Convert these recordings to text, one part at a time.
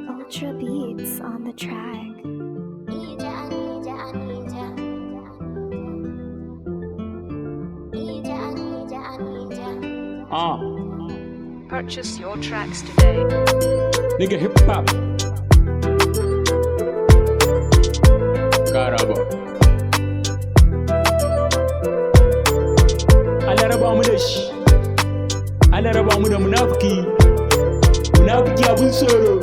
Ultra beats on the track. Purchase your tracks today. Nigga hip hop. Carra. Alah Rabamu da shi. Alah Rabamu da Munafuki. Munafuki abun tsoro.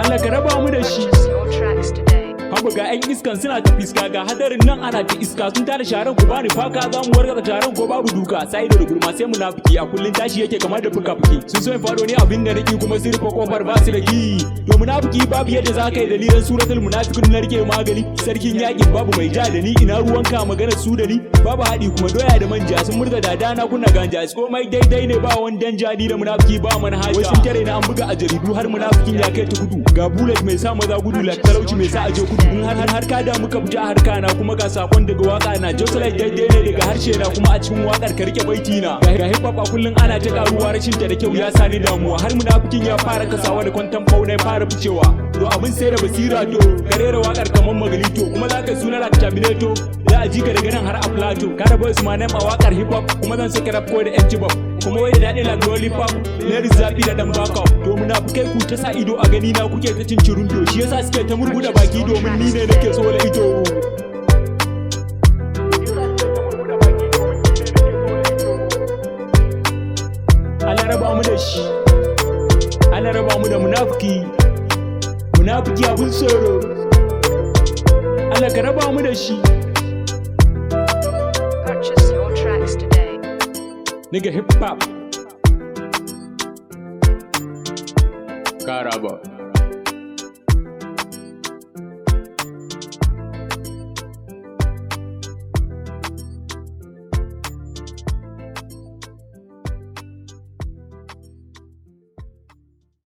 Allah ka raba mu da shi. Purchase your tracks today. Haba ga 'yan iskan suna ta fiska, ga hadarin nan ana ta iska, sun tada sharan ku bani faka, za mu wargaza taron ko babu duka. Sai da rugurma sai munafiki a kullun tashi yake kamar da fuka-fuki. Sun so in fado ne abin da nake kuma sun rufe kofar ba su da gi. To munafiki babu yadda za ka yi dalilan suratul munafiqun na rike magani. Sarkin yaƙin babu mai ja da ni, ina ruwanka magana su da ni. Babu haɗi kuma doya da manja, sun murza dada na kunna ganja. Komai daidai ne ba wani danja, ni da munafiki ba manhaja. Wai sun tare na an buga a jaridu har munafikin ya kai ta gudu. Ga bullet mai sa maza gudu, la talauci mai sa aje kudu. In har ka da muka fita a harka na, kuma ga sakon daga waka na. Joselite daidai ne daga harshe na, kuma a cikin wakar ka rike baiti na. Ga hip hop a kullun ana ta karuwa, rashin ta da kyau ya sani damuwa. Har munafikin ya fara kasawa da kwantan fauna ya fara ficewa. To abin sai da basira to, karera wakar kaman magalito, kuma za ka suna like terminator. Za a ji ka daga nan har a plateau. Kada boys ma nan a wakar hip hop, kuma zan saka rap ko da yan hip kuma wai da daɗi like lollipop, lyrics zaɓi da ɗan backup. To munafukai ku ta sa ido a gani na, kuke ta cin cirundo, shi yasa suke ta murguda baki domin ni ne nake so da ito. Allah raba mu da shi, Allah raba mu da munafiki, munafiki abun tsoro. Allah ka raba mu da shi. Purchase your tracks today. Nigga hip hop. Carra.